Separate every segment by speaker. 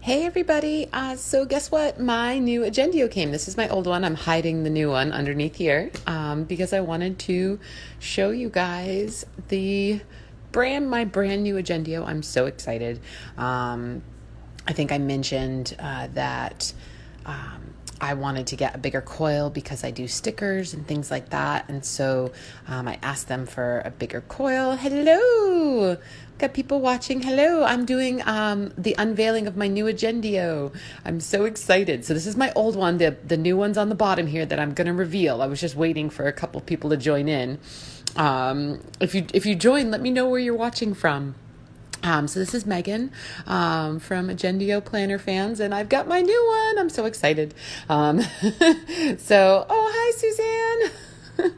Speaker 1: Hey everybody, so guess what? My new Agendio came. This is my old one. I'm hiding the new one underneath here because I wanted to show you guys my brand new Agendio. I'm so excited. I think I mentioned that I wanted to get a bigger coil because I do stickers and things like that. And so I asked them for a bigger coil. Hello! Got people watching. Hello! I'm doing the unveiling of my new Agendio. I'm so excited. So this is my old one. The new one's on the bottom here that I'm going to reveal. I was just waiting for a couple people to join in. If you join, let me know where you're watching from. So this is Megan from Agendio Planner Fans, and I've got my new one. I'm so excited. Hi, Suzanne.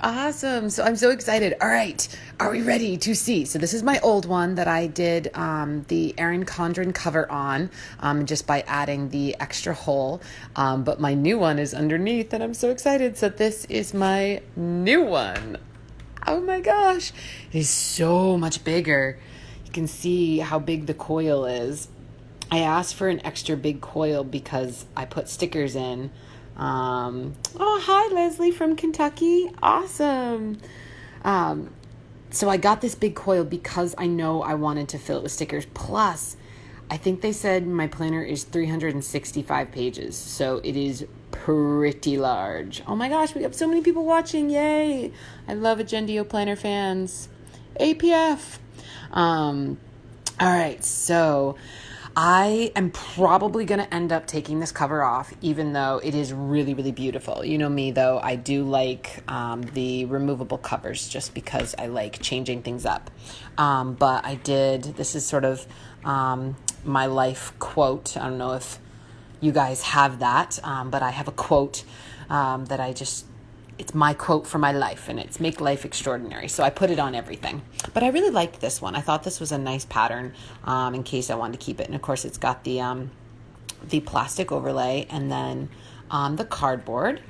Speaker 1: Awesome. So I'm so excited. All right. Are we ready to see? So this is my old one that I did the Erin Condren cover on just by adding the extra hole. But my new one is underneath, and I'm so excited. So this is my new one. Oh my gosh. It is so much bigger. You can see how big the coil is. I asked for an extra big coil because I put stickers in. Hi Leslie from Kentucky. Awesome. So I got this big coil because I know I wanted to fill it with stickers. Plus, I think they said my planner is 365 pages. So it is pretty large. Oh my gosh, we have so many people watching. Yay. I love Agendio Planner Fans. APF. All right, so I am probably going to end up taking this cover off, even though it is really, really beautiful. You know me, though, I do like the removable covers just because I like changing things up. But this is sort of my life quote. I don't know if you guys have that, but I have a quote it's my quote for my life, and it's make life extraordinary. So I put it on everything. But I really liked this one. I thought this was a nice pattern in case I wanted to keep it. And of course, it's got the plastic overlay and then the cardboard.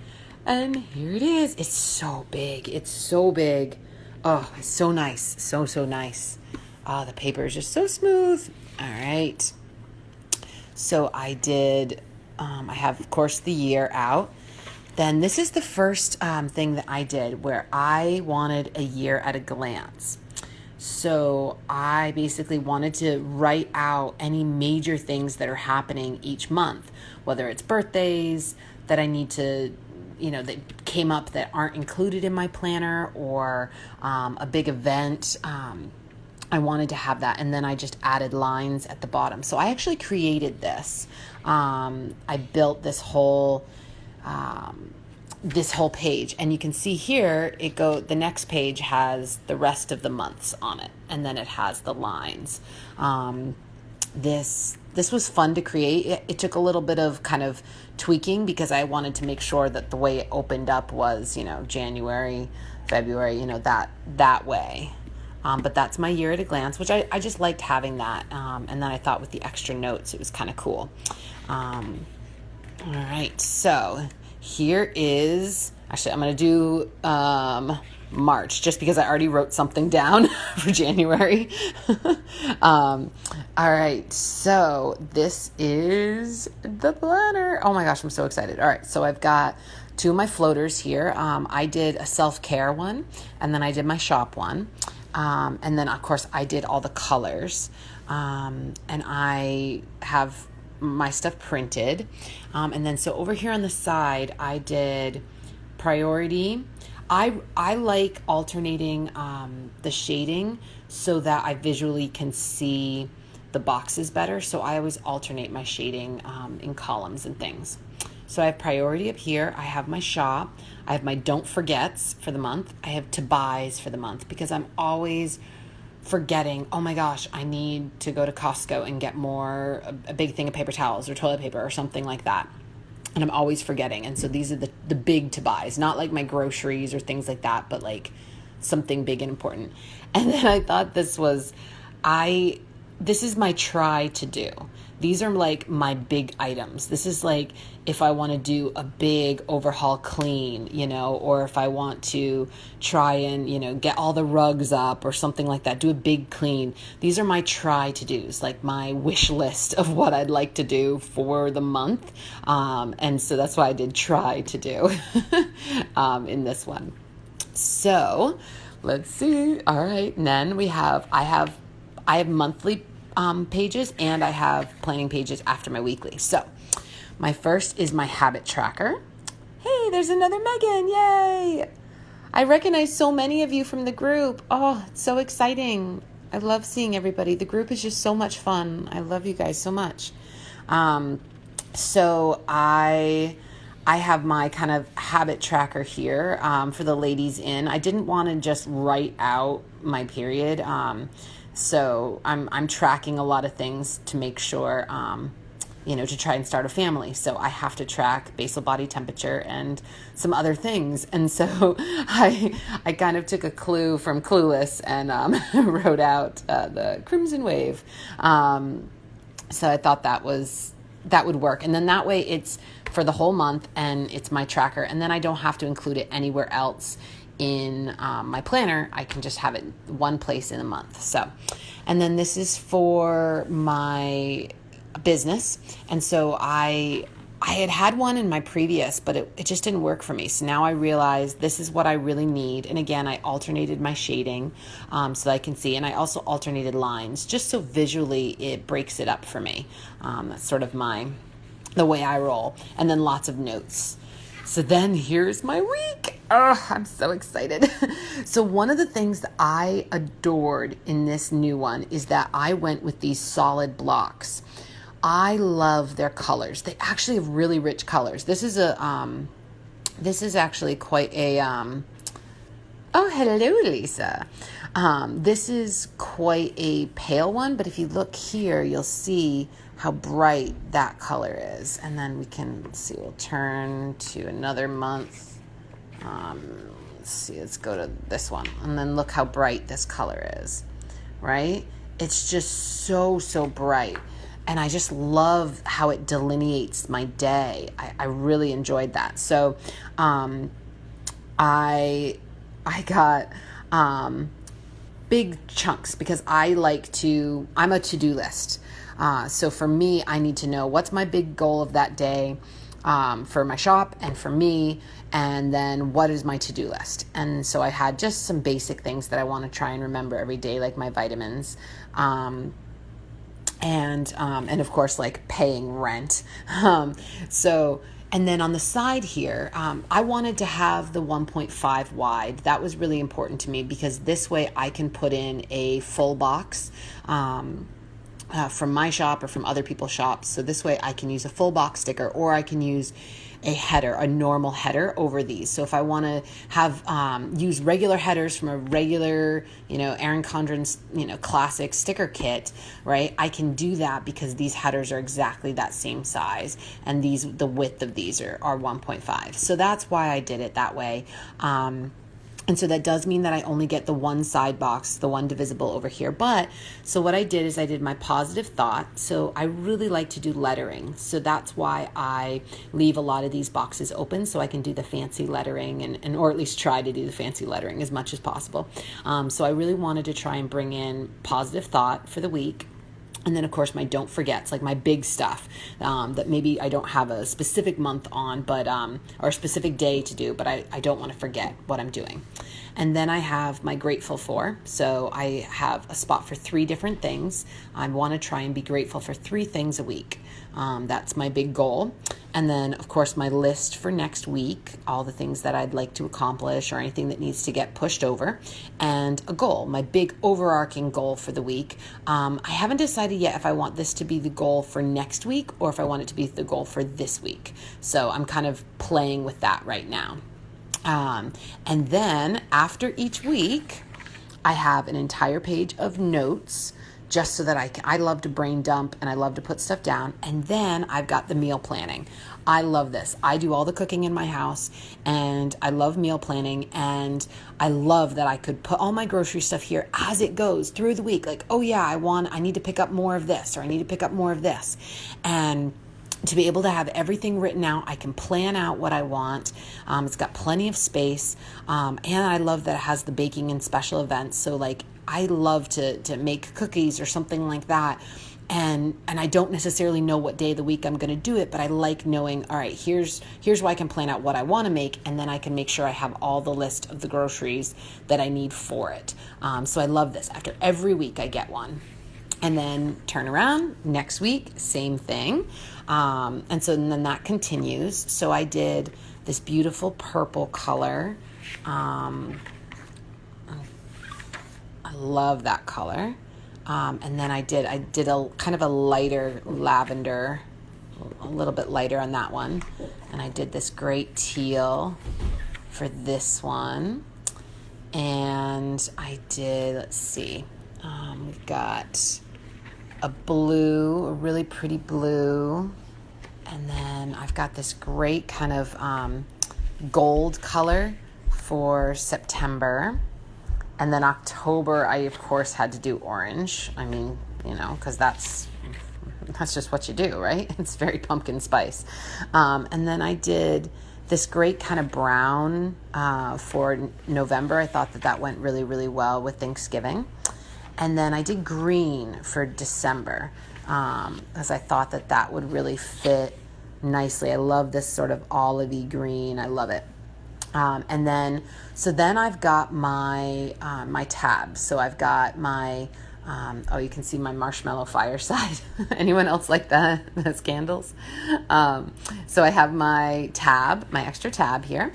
Speaker 1: And here it is. It's so big. It's so big. Oh, it's so nice. So nice. The paper is just so smooth. All right. So I have, of course, the year out. Then this is the first thing that I did where I wanted a year at a glance. So I basically wanted to write out any major things that are happening each month, whether it's birthdays that I need to, that came up that aren't included in my planner, or a big event. I wanted to have that, and then I just added lines at the bottom. So I actually created this. I built this whole page, and you can see here the next page has the rest of the months on it, and then it has the lines. This was fun to create. It took a little bit of kind of tweaking because I wanted to make sure that the way it opened up was, January, February, that way. But that's my year at a glance, which I just liked having that. And then I thought with the extra notes, it was kind of cool. All right, so here is, actually, I'm going to do March, just because I already wrote something down for January. All right, so this is the planner. Oh my gosh, I'm so excited. All right, so I've got two of my floaters here. I did a self-care one, and then I did my shop one. And then, of course, I did all the colors. And I have my stuff printed. And then so over here on the side, I did priority. I like alternating the shading so that I visually can see the boxes better. So I always alternate my shading in columns and things. So I have priority up here. I have my shop. I have my don't forgets for the month. I have to buys for the month because I'm always forgetting, oh my gosh, I need to go to Costco and get a big thing of paper towels or toilet paper or something like that. And I'm always forgetting. And so these are the big to buys, not like my groceries or things like that, but like something big and important. And then I thought this is my try to do. these are like my big items. This is like if I want to do a big overhaul clean, or if I want to try and, get all the rugs up or something like that, do a big clean. These are my try to do's, like my wish list of what I'd like to do for the month. And so that's why I did try to do in this one. So let's see. All right. And then I have monthly pages, and I have planning pages after my weekly. So my first is my habit tracker. Hey, there's another Megan. Yay. I recognize so many of you from the group. Oh, it's so exciting. I love seeing everybody. The group is just so much fun. I love you guys so much. So I have my kind of habit tracker here for the ladies in. I didn't want to just write out my period. So I'm tracking a lot of things to make sure, to try and start a family. So I have to track basal body temperature and some other things. And so I kind of took a clue from Clueless and wrote out the Crimson Wave. So I thought that would work. And then that way it's for the whole month and it's my tracker. And then I don't have to include it anywhere else in my planner. I can just have it one place in a month. So, and then this is for my business. And so I had one in my previous, but it just didn't work for me. So now I realize this is what I really need. And again, I alternated my shading so that I can see. And I also alternated lines just so visually it breaks it up for me. That's sort of the way I roll. And then lots of notes. So then here's my week. Oh, I'm so excited. So one of the things that I adored in this new one is that I went with these solid blocks. I love their colors. They actually have really rich colors. This is actually quite a, oh, hello, Lisa. This is quite a pale one, but if you look here, you'll see how bright that color is. And then we can see, we'll turn to another month. Let's see, let's go to this one. And then look how bright this color is, right? It's just so, so bright. And I just love how it delineates my day. I really enjoyed that. So I got big chunks because I'm a to-do list. So for me, I need to know what's my big goal of that day for my shop and for me, and then what is my to-do list. And so I had just some basic things that I want to try and remember every day, like my vitamins, and of course, like paying rent. And then on the side here, I wanted to have the 1.5 wide. That was really important to me because this way I can put in a full box from my shop or from other people's shops. So this way I can use a full box sticker, or I can use a header, a normal header over these. So if I want to have use regular headers from a regular, Erin Condren's, classic sticker kit, right? I can do that because these headers are exactly that same size, and the width of these are 1.5. So that's why I did it that way. And so that does mean that I only get the one side box, the one divisible over here. But so what I did is I did my positive thought. So I really like to do lettering. So that's why I leave a lot of these boxes open so I can do the fancy lettering and or at least try to do the fancy lettering as much as possible. So I really wanted to try and bring in positive thought for the week. And then, of course, my don't forgets, like my big stuff that maybe I don't have a specific month on, but or a specific day to do, but I don't want to forget what I'm doing. And then I have my grateful for. So I have a spot for 3 different things. I want to try and be grateful for 3 things a week. That's my big goal. And then, of course, my list for next week, all the things that I'd like to accomplish or anything that needs to get pushed over, and a goal, my big overarching goal for the week. I haven't decided yet if I want this to be the goal for next week or if I want it to be the goal for this week. So I'm kind of playing with that right now. And then after each week, I have an entire page of notes just so that I love to brain dump and I love to put stuff down. And then I've got the meal planning. I love this. I do all the cooking in my house and I love meal planning, and I love that I could put all my grocery stuff here as it goes through the week. Like, oh yeah, I need to pick up more of this, or I need to pick up more of this. And to be able to have everything written out, I can plan out what I want. It's got plenty of space. And I love that it has the baking and special events. So like, I love to make cookies or something like that. And I don't necessarily know what day of the week I'm going to do it, but I like knowing, all right, here's where I can plan out what I want to make, and then I can make sure I have all the list of the groceries that I need for it. So I love this. After every week, I get one. And then turn around, next week, same thing. And so then that continues. So I did this beautiful purple color. I love that color. And then I did a kind of a lighter lavender, a little bit lighter on that one. And I did this great teal for this one. And I did, let's see, we've got a blue, a really pretty blue. And then I've got this great kind of gold color for September. And then October, I, of course, had to do orange. I mean, because that's just what you do, right? It's very pumpkin spice. And then I did this great kind of brown for November. I thought that went really, really well with Thanksgiving. And then I did green for December because I thought that would really fit nicely. I love this sort of olivey green. I love it. And then I've got my my tabs. So I've got my, you can see my marshmallow fireside. Anyone else like that? Those candles. So I have my extra tab here.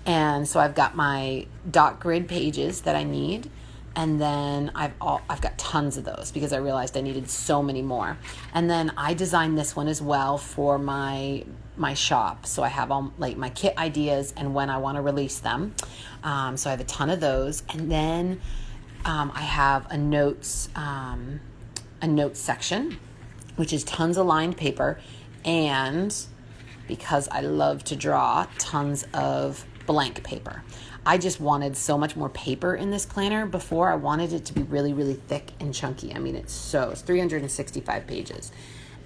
Speaker 1: And so I've got my dot grid pages that I need. And then I've got tons of those because I realized I needed so many more. And then I designed this one as well for my shop. So I have all like my kit ideas and when I want to release them. So I have a ton of those. And then I have a notes section, which is tons of lined paper. And because I love to draw, tons of blank paper. I just wanted so much more paper in this planner. Before, I wanted it to be really, really thick and chunky. I mean, it's 365 pages.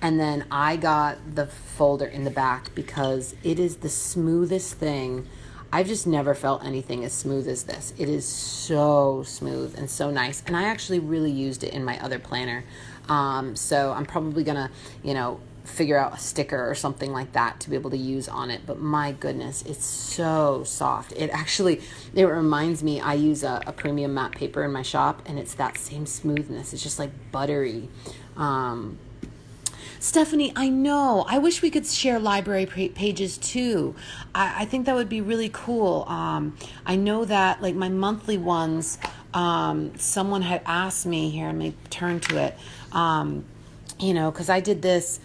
Speaker 1: And then I got the folder in the back because it is the smoothest thing. I've just never felt anything as smooth as this. It is so smooth and so nice. And I actually really used it in my other planner. So I'm probably going to, figure out a sticker or something like that to be able to use on it. But my goodness, it's so soft. It reminds me, I use a premium matte paper in my shop, and it's that same smoothness. It's just like buttery. Stephanie, I know. I wish we could share library pages too. I think that would be really cool. I know that like my monthly ones, someone had asked me here, let me turn to it, because I did this,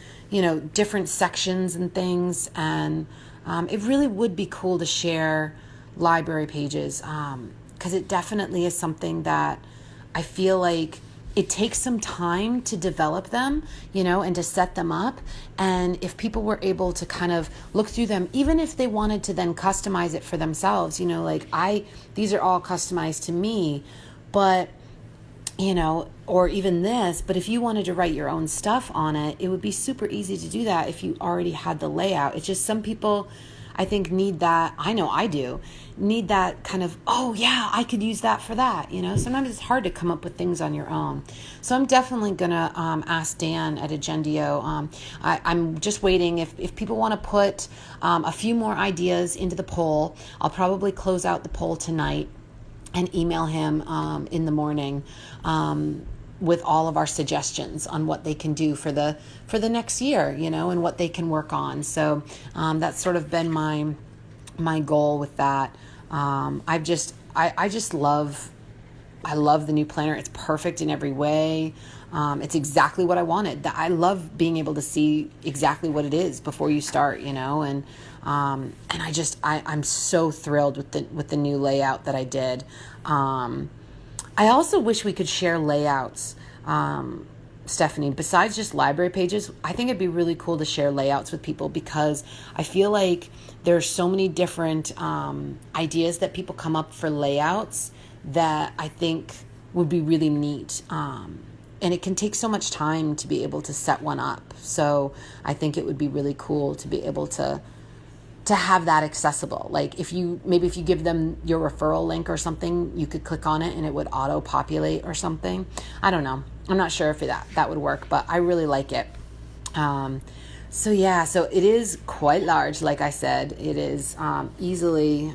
Speaker 1: different sections and things. And it really would be cool to share library pages because it definitely is something that I feel like it takes some time to develop them, and to set them up. And if people were able to kind of look through them, even if they wanted to then customize it for themselves, these are all customized to me, but or even this, but if you wanted to write your own stuff on it, it would be super easy to do that if you already had the layout. It's just some people, I think, need that. I know I do need that kind of, oh yeah, I could use that for that. Sometimes it's hard to come up with things on your own. So I'm definitely going to ask Dan at Agendio. I'm just waiting. If people want to put a few more ideas into the poll, I'll probably close out the poll tonight and email him in the morning with all of our suggestions on what they can do for the next year, and what they can work on. So that's sort of been my goal with that. I love the new planner. It's perfect in every way. It's exactly what I wanted. I love being able to see exactly what it is before you start, and I'm so thrilled with the new layout that I did. I also wish we could share layouts Stephanie, besides just library pages, I think it'd be really cool to share layouts with people, because I feel like there's so many different ideas that people come up for layouts that I think would be really neat. And it can take so much time to be able to set one up. So I think it would be really cool to be able to have that accessible. Like if you give them your referral link or something, you could click on it and it would auto populate or something. I don't know. I'm not sure if that would work, but I really like it. So it is quite large. Like I said, it is easily,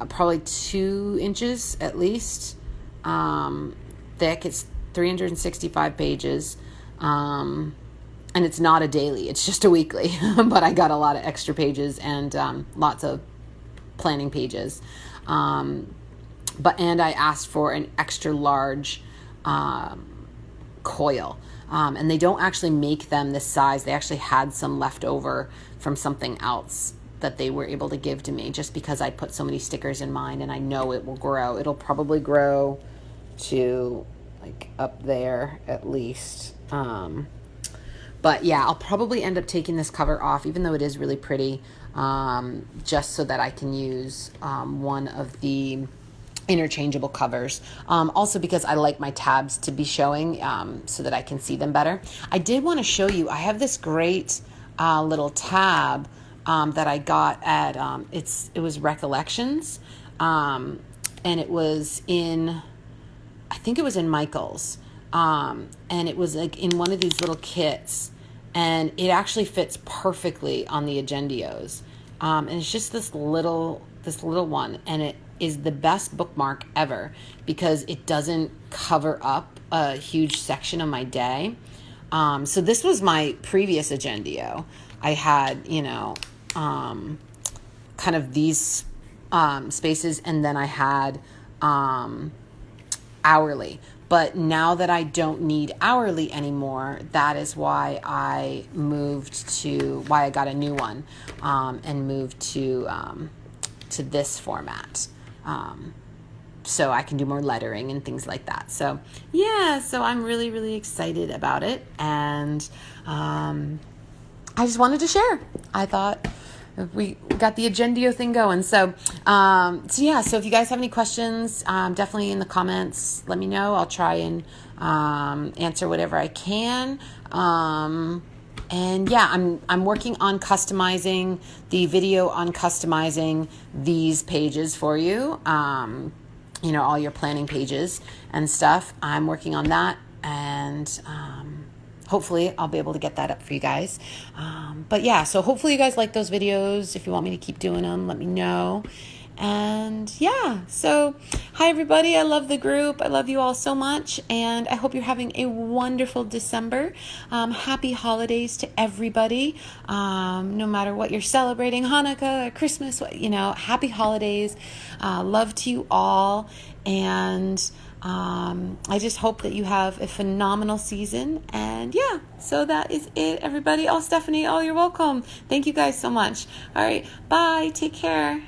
Speaker 1: probably 2 inches at least thick. It's 365 pages. And it's not a daily, it's just a weekly, but I got a lot of extra pages and lots of planning pages. And I asked for an extra large coil. And they don't actually make them this size. They actually had some left over from something else that they were able to give to me, just because I put so many stickers in mine and I know it will grow. It'll probably grow to like up there at least. But yeah, I'll probably end up taking this cover off, even though it is really pretty, just so that I can use one of the interchangeable covers. Also because I like my tabs to be showing so that I can see them better. I did want to show you, I have this great little tab that I got at, it was Recollections, and it was I think it was in Michael's. And it was like in one of these little kits, and it actually fits perfectly on the Agendios. And it's just this little one, and it is the best bookmark ever because it doesn't cover up a huge section of my day. So this was my previous Agendio. I had, kind of these spaces, and then I had hourly. But now that I don't need hourly anymore, that is why I got a new one, and moved to this format. So I can do more lettering and things like that. So yeah, so I'm really, really excited about it. And I just wanted to share. I thought we got the Agendio thing going. So if you guys have any questions, definitely in the comments, let me know. I'll try and answer whatever I can. And yeah, I'm working on customizing the video on customizing these pages for you. All your planning pages and stuff. I'm working on that, and hopefully I'll be able to get that up for you guys. But yeah, so hopefully you guys like those videos. If you want me to keep doing them, let me know. And yeah, so hi everybody. I love the group. I love you all so much. And I hope you're having a wonderful December. Happy holidays to everybody. No matter what you're celebrating, Hanukkah, Christmas, happy holidays. Love to you all. And I just hope that you have a phenomenal season. And yeah, so that is it, everybody. Oh, Stephanie, you're welcome. Thank you guys so much. All right, bye. Take care.